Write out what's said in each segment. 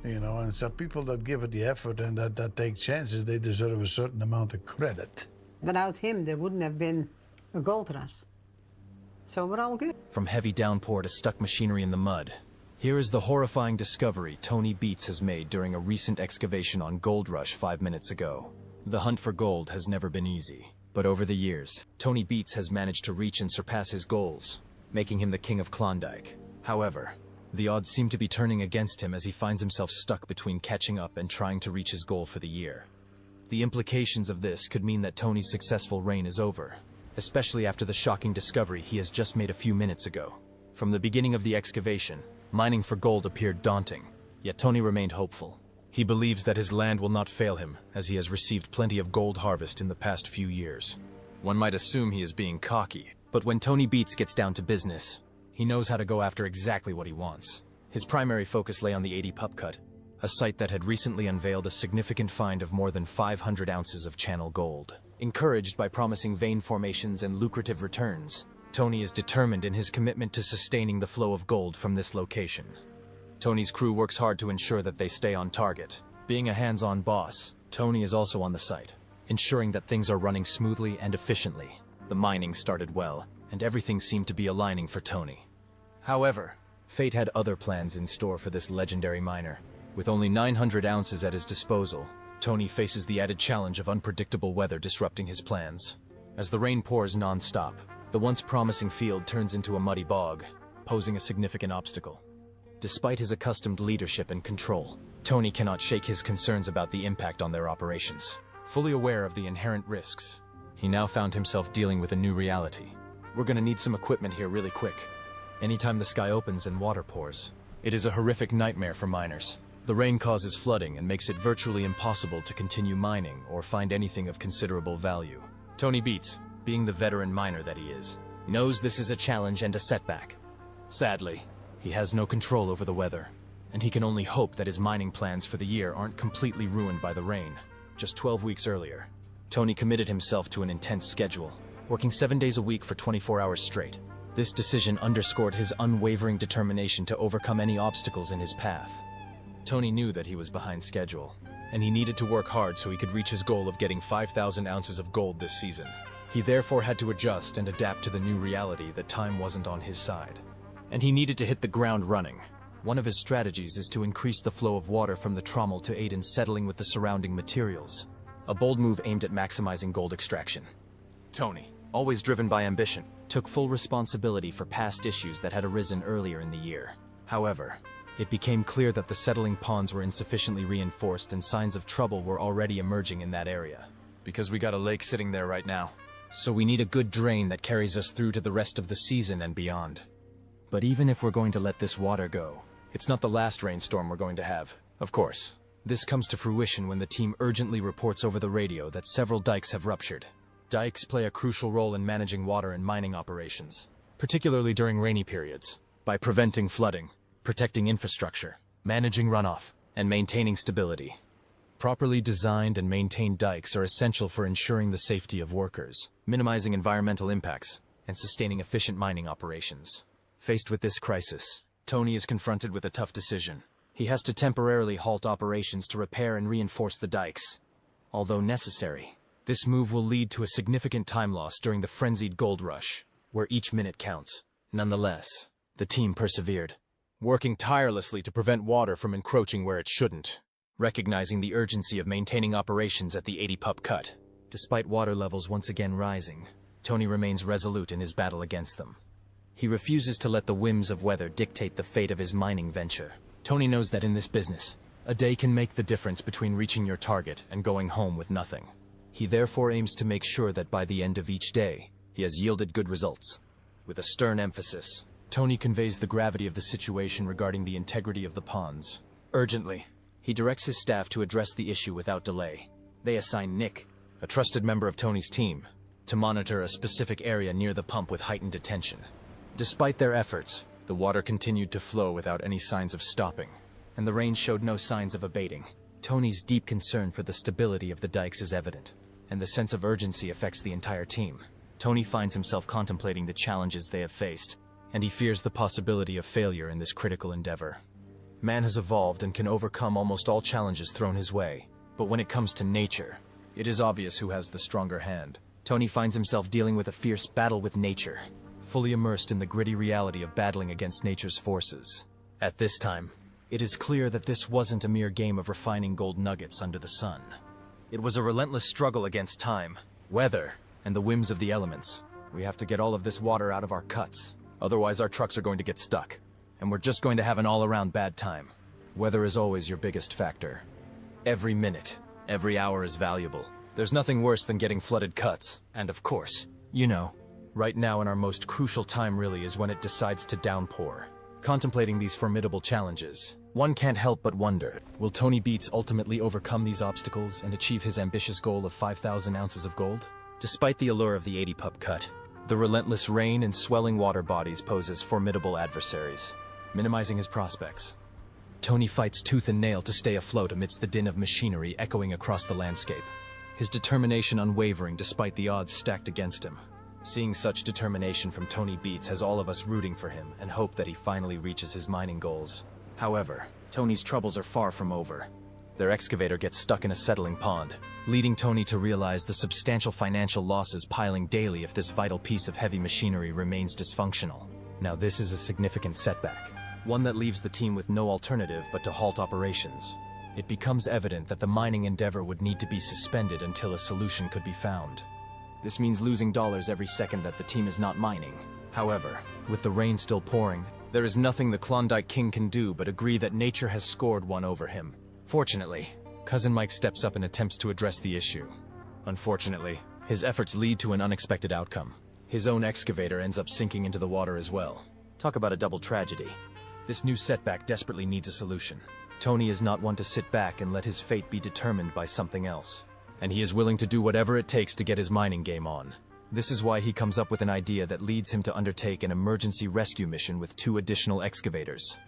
You know, and so people that give it the effort and that take chances, they deserve a certain amount of credit. Without him, there wouldn't have been a gold rush. So we're all good. From heavy downpour to stuck machinery in the mud, here is the horrifying discovery Tony Beets has made during a recent excavation on Gold Rush 5 minutes ago. The hunt for gold has never been easy, but over the years, Tony Beets has managed to reach and surpass his goals, making him the King of Klondike. However, the odds seem to be turning against him as he finds himself stuck between catching up and trying to reach his goal for the year. The implications of this could mean that Tony's successful reign is over, especially after the shocking discovery he has just made a few minutes ago. From the beginning of the excavation, mining for gold appeared daunting, yet Tony remained hopeful. He believes that his land will not fail him, as he has received plenty of gold harvest in the past few years. One might assume he is being cocky, but when Tony Beets gets down to business, he knows how to go after exactly what he wants. His primary focus lay on the 80 pup cut, a site that had recently unveiled a significant find of more than 500 ounces of channel gold. Encouraged by promising vein formations and lucrative returns, Tony is determined in his commitment to sustaining the flow of gold from this location. Tony's crew works hard to ensure that they stay on target. Being a hands-on boss, Tony is also on the site, ensuring that things are running smoothly and efficiently. The mining started well, and everything seemed to be aligning for Tony. However, fate had other plans in store for this legendary miner. With only 900 ounces at his disposal, Tony faces the added challenge of unpredictable weather disrupting his plans. As the rain pours non-stop, the once promising field turns into a muddy bog, posing a significant obstacle. Despite his accustomed leadership and control, Tony cannot shake his concerns about the impact on their operations. Fully aware of the inherent risks, he now found himself dealing with a new reality. We're gonna need some equipment here really quick. Anytime the sky opens and water pours, it is a horrific nightmare for miners. The rain causes flooding and makes it virtually impossible to continue mining or find anything of considerable value. Tony Beets, being the veteran miner that he is, knows this is a challenge and a setback. Sadly, he has no control over the weather, and he can only hope that his mining plans for the year aren't completely ruined by the rain. Just 12 weeks earlier, Tony committed himself to an intense schedule, working 7 days a week for 24 hours straight. This decision underscored his unwavering determination to overcome any obstacles in his path. Tony knew that he was behind schedule, and he needed to work hard so he could reach his goal of getting 5,000 ounces of gold this season. He therefore had to adjust and adapt to the new reality that time wasn't on his side, and he needed to hit the ground running. One of his strategies is to increase the flow of water from the trommel to aid in settling with the surrounding materials, a bold move aimed at maximizing gold extraction. Tony, always driven by ambition, took full responsibility for past issues that had arisen earlier in the year. However, it became clear that the settling ponds were insufficiently reinforced and signs of trouble were already emerging in that area. Because we got a lake sitting there right now. So we need a good drain that carries us through to the rest of the season and beyond. But even if we're going to let this water go, it's not the last rainstorm we're going to have. Of course, this comes to fruition when the team urgently reports over the radio that several dikes have ruptured. Dikes play a crucial role in managing water and mining operations, particularly during rainy periods, by preventing flooding, protecting infrastructure, managing runoff, and maintaining stability. Properly designed and maintained dikes are essential for ensuring the safety of workers, minimizing environmental impacts, and sustaining efficient mining operations. Faced with this crisis, Tony is confronted with a tough decision. He has to temporarily halt operations to repair and reinforce the dikes. Although necessary, this move will lead to a significant time loss during the frenzied gold rush, where each minute counts. Nonetheless, the team persevered, working tirelessly to prevent water from encroaching where it shouldn't, recognizing the urgency of maintaining operations at the 80 pup cut. Despite water levels once again rising, Tony remains resolute in his battle against them. He refuses to let the whims of weather dictate the fate of his mining venture. Tony knows that in this business, a day can make the difference between reaching your target and going home with nothing. He therefore aims to make sure that by the end of each day, he has yielded good results. With a stern emphasis, Tony conveys the gravity of the situation regarding the integrity of the ponds. Urgently, he directs his staff to address the issue without delay. They assign Nick, a trusted member of Tony's team, to monitor a specific area near the pump with heightened attention. Despite their efforts, the water continued to flow without any signs of stopping, and the rain showed no signs of abating. Tony's deep concern for the stability of the dikes is evident, and the sense of urgency affects the entire team. Tony finds himself contemplating the challenges they have faced, and he fears the possibility of failure in this critical endeavor. Man has evolved and can overcome almost all challenges thrown his way. But when it comes to nature, it is obvious who has the stronger hand. Tony finds himself dealing with a fierce battle with nature, fully immersed in the gritty reality of battling against nature's forces. At this time, it is clear that this wasn't a mere game of refining gold nuggets under the sun. It was a relentless struggle against time, weather, and the whims of the elements. We have to get all of this water out of our cuts, otherwise our trucks are going to get stuck, and we're just going to have an all-around bad time. Weather is always your biggest factor. Every minute, every hour is valuable. There's nothing worse than getting flooded cuts, and of course, you know, right now in our most crucial time really is when it decides to downpour. Contemplating these formidable challenges, one can't help but wonder, will Tony Beets ultimately overcome these obstacles and achieve his ambitious goal of 5,000 ounces of gold? Despite the allure of the 80 pup cut, the relentless rain and swelling water bodies pose as formidable adversaries, minimizing his prospects. Tony fights tooth and nail to stay afloat amidst the din of machinery echoing across the landscape, his determination unwavering despite the odds stacked against him. Seeing such determination from Tony Beets has all of us rooting for him and hope that he finally reaches his mining goals. However, Tony's troubles are far from over. Their excavator gets stuck in a settling pond, leading Tony to realize the substantial financial losses piling daily if this vital piece of heavy machinery remains dysfunctional. Now this is a significant setback, one that leaves the team with no alternative but to halt operations. It becomes evident that the mining endeavor would need to be suspended until a solution could be found. This means losing dollars every second that the team is not mining. However, with the rain still pouring, there is nothing the Klondike King can do but agree that nature has scored one over him. Fortunately, Cousin Mike steps up and attempts to address the issue. Unfortunately, his efforts lead to an unexpected outcome. His own excavator ends up sinking into the water as well. Talk about a double tragedy. This new setback desperately needs a solution. Tony is not one to sit back and let his fate be determined by something else, and he is willing to do whatever it takes to get his mining game on. This is why he comes up with an idea that leads him to undertake an emergency rescue mission with 2 additional excavators.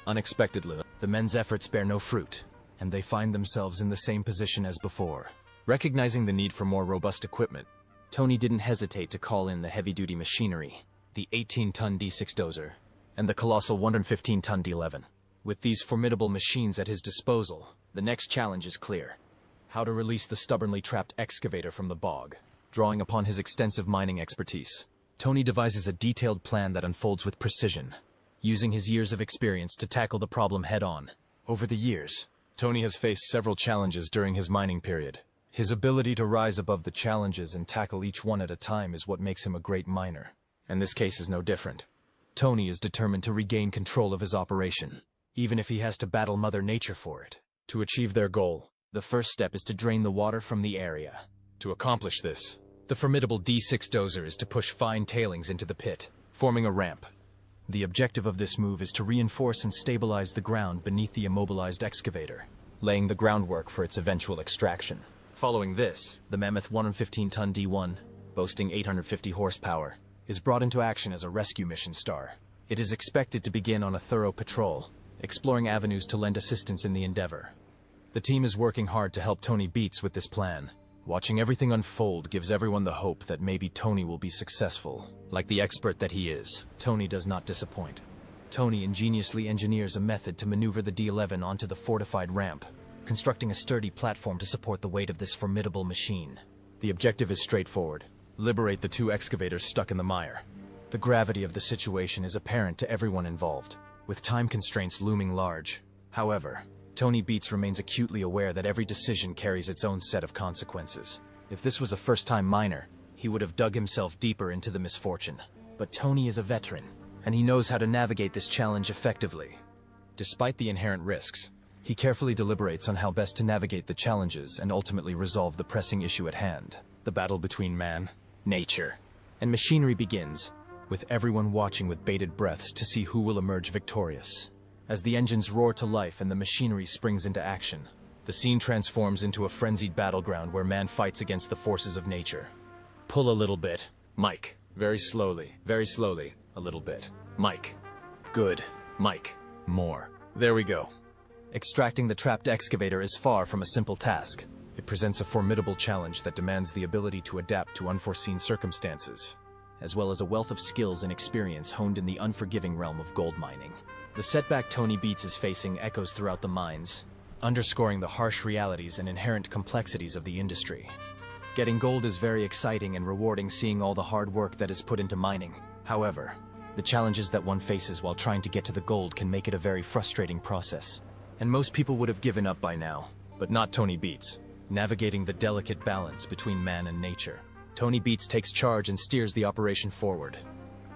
Unexpectedly, the men's efforts bear no fruit, and they find themselves in the same position as before. Recognizing the need for more robust equipment, Tony didn't hesitate to call in the heavy-duty machinery, the 18-ton D6 dozer, and the colossal 115-ton D11. With these formidable machines at his disposal, the next challenge is clear: how to release the stubbornly trapped excavator from the bog. Drawing upon his extensive mining expertise, Tony devises a detailed plan that unfolds with precision, using his years of experience to tackle the problem head-on. Over the years, Tony has faced several challenges during his mining period. His ability to rise above the challenges and tackle each one at a time is what makes him a great miner, and this case is no different. Tony is determined to regain control of his operation, even if he has to battle Mother Nature for it. To achieve their goal, the first step is to drain the water from the area. To accomplish this, the formidable D6 dozer is to push fine tailings into the pit, forming a ramp. The objective of this move is to reinforce and stabilize the ground beneath the immobilized excavator, laying the groundwork for its eventual extraction. Following this, the mammoth 115-ton D1, boasting 850 horsepower, is brought into action as a rescue mission star. It is expected to begin on a thorough patrol, exploring avenues to lend assistance in the endeavor. The team is working hard to help Tony Beets with this plan. Watching everything unfold gives everyone the hope that maybe Tony will be successful. Like the expert that he is, Tony does not disappoint. Tony ingeniously engineers a method to maneuver the D11 onto the fortified ramp, constructing a sturdy platform to support the weight of this formidable machine. The objective is straightforward: liberate the 2 excavators stuck in the mire. The gravity of the situation is apparent to everyone involved, with time constraints looming large. However, Tony Beets remains acutely aware that every decision carries its own set of consequences. If this was a first-time miner, he would have dug himself deeper into the misfortune. But Tony is a veteran, and he knows how to navigate this challenge effectively. Despite the inherent risks, he carefully deliberates on how best to navigate the challenges and ultimately resolve the pressing issue at hand. The battle between man, nature, and machinery begins, with everyone watching with bated breaths to see who will emerge victorious. As the engines roar to life and the machinery springs into action, the scene transforms into a frenzied battleground where man fights against the forces of nature. Pull a little bit. Mike. Very slowly, a little bit. Mike. Good. Mike. More. There we go. Extracting the trapped excavator is far from a simple task. It presents a formidable challenge that demands the ability to adapt to unforeseen circumstances, as well as a wealth of skills and experience honed in the unforgiving realm of gold mining. The setback Tony Beets is facing echoes throughout the mines, underscoring the harsh realities and inherent complexities of the industry. Getting gold is very exciting and rewarding, seeing all the hard work that is put into mining. However, the challenges that one faces while trying to get to the gold can make it a very frustrating process. And most people would have given up by now, but not Tony Beets. Navigating the delicate balance between man and nature, Tony Beets takes charge and steers the operation forward.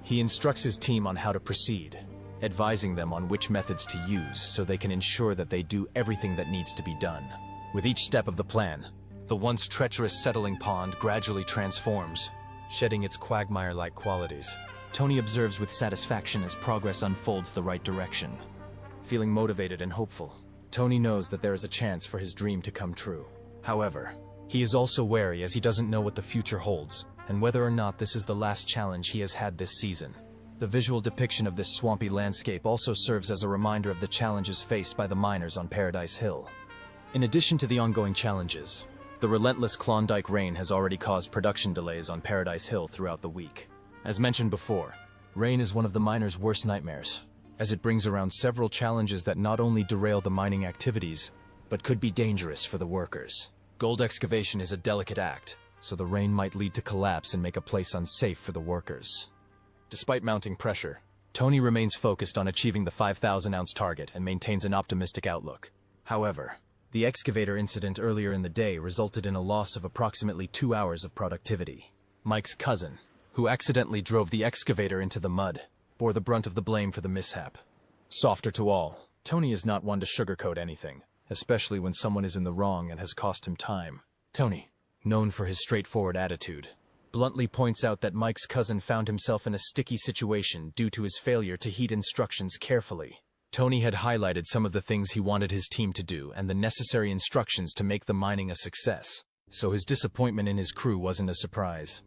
He instructs his team on how to proceed, advising them on which methods to use so they can ensure that they do everything that needs to be done. With each step of the plan, the once treacherous settling pond gradually transforms, shedding its quagmire-like qualities. Tony observes with satisfaction as progress unfolds the right direction. Feeling motivated and hopeful, Tony knows that there is a chance for his dream to come true. However, he is also wary as he doesn't know what the future holds, and whether or not this is the last challenge he has had this season. The visual depiction of this swampy landscape also serves as a reminder of the challenges faced by the miners on Paradise Hill. In addition to the ongoing challenges, the relentless Klondike rain has already caused production delays on Paradise Hill throughout the week. As mentioned before, rain is one of the miners' worst nightmares, as it brings around several challenges that not only derail the mining activities, but could be dangerous for the workers. Gold excavation is a delicate act, so the rain might lead to collapse and make a place unsafe for the workers. Despite mounting pressure, Tony remains focused on achieving the 5,000-ounce target and maintains an optimistic outlook. However, the excavator incident earlier in the day resulted in a loss of approximately 2 hours of productivity. Mike's cousin, who accidentally drove the excavator into the mud, bore the brunt of the blame for the mishap. Softer to all, Tony is not one to sugarcoat anything, especially when someone is in the wrong and has cost him time. Tony, known for his straightforward attitude, bluntly points out that Mike's cousin found himself in a sticky situation due to his failure to heed instructions carefully. Tony had highlighted some of the things he wanted his team to do and the necessary instructions to make the mining a success, so his disappointment in his crew wasn't a surprise.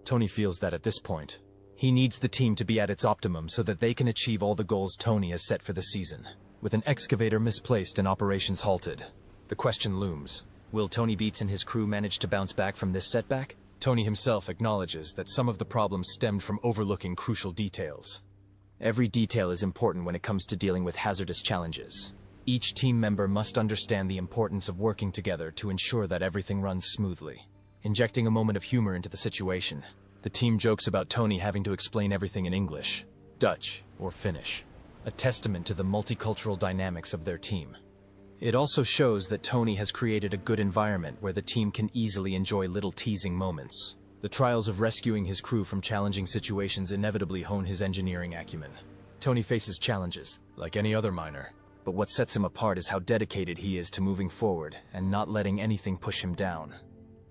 Tony feels that at this point, he needs the team to be at its optimum so that they can achieve all the goals Tony has set for the season. With an excavator misplaced and operations halted, the question looms, will Tony Beets and his crew manage to bounce back from this setback? Tony himself acknowledges that some of the problems stemmed from overlooking crucial details. Every detail is important when it comes to dealing with hazardous challenges. Each team member must understand the importance of working together to ensure that everything runs smoothly. Injecting a moment of humor into the situation, the team jokes about Tony having to explain everything in English, Dutch, or Finnish, a testament to the multicultural dynamics of their team. It also shows that Tony has created a good environment where the team can easily enjoy little teasing moments. The trials of rescuing his crew from challenging situations inevitably hone his engineering acumen. Tony faces challenges, like any other miner, but what sets him apart is how dedicated he is to moving forward and not letting anything push him down.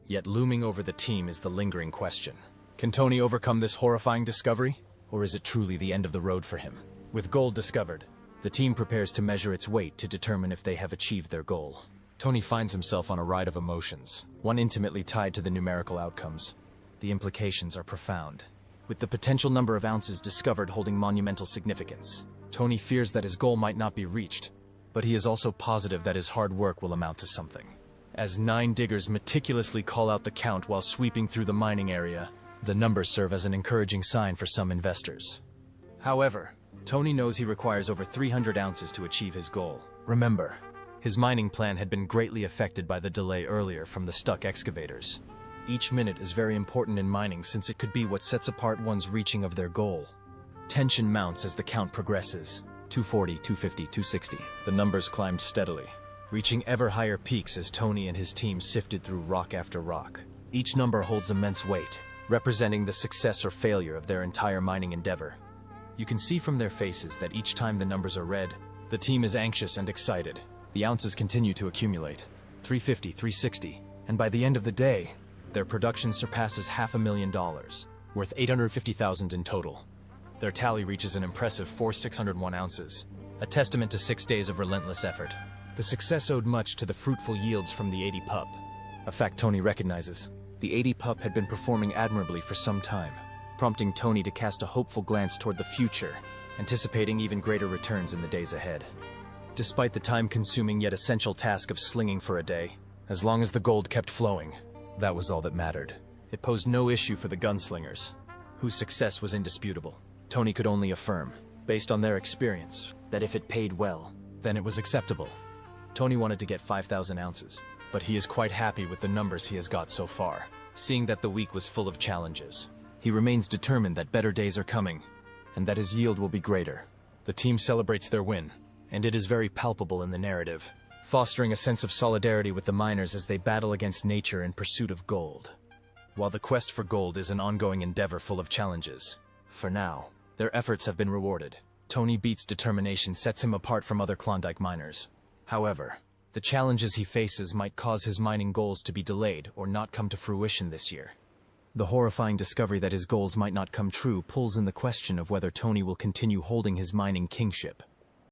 Yet looming over the team is the lingering question. Can Tony overcome this horrifying discovery, or is it truly the end of the road for him? With gold discovered, the team prepares to measure its weight to determine if they have achieved their goal. Tony finds himself on a ride of emotions, one intimately tied to the numerical outcomes. The implications are profound, with the potential number of ounces discovered holding monumental significance. Tony fears that his goal might not be reached, but he is also positive that his hard work will amount to something. As 9 diggers meticulously call out the count while sweeping through the mining area, the numbers serve as an encouraging sign for some investors. However, Tony knows he requires over 300 ounces to achieve his goal. Remember, his mining plan had been greatly affected by the delay earlier from the stuck excavators. Each minute is very important in mining since it could be what sets apart one's reaching of their goal. Tension mounts as the count progresses. 240, 250, 260. The numbers climbed steadily, reaching ever higher peaks as Tony and his team sifted through rock after rock. Each number holds immense weight, representing the success or failure of their entire mining endeavor. You can see from their faces that each time the numbers are read, the team is anxious and excited. The ounces continue to accumulate. 350, 360, and by the end of the day, their production surpasses $500,000, worth $850,000 in total. Their tally reaches an impressive 4,601 ounces, a testament to 6 days of relentless effort. The success owed much to the fruitful yields from the 80 pup, a fact Tony recognizes. The 80 pup had been performing admirably for some time, prompting Tony to cast a hopeful glance toward the future, anticipating even greater returns in the days ahead. Despite the time-consuming yet essential task of slinging for a day, as long as the gold kept flowing, that was all that mattered. It posed no issue for the gunslingers, whose success was indisputable. Tony could only affirm, based on their experience, that if it paid well, Then it was acceptable. Tony wanted to get 5,000 ounces, but he is quite happy with the numbers he has got so far, seeing that the week was full of challenges. He remains determined that better days are coming, and that his yield will be greater. The team celebrates their win, and it is very palpable in the narrative, fostering a sense of solidarity with the miners as they battle against nature in pursuit of gold. While the quest for gold is an ongoing endeavor full of challenges, for now, their efforts have been rewarded. Tony Beets' determination sets him apart from other Klondike miners. However, the challenges he faces might cause his mining goals to be delayed or not come to fruition this year. The horrifying discovery that his goals might not come true pulls in the question of whether Tony will continue holding his mining kingship.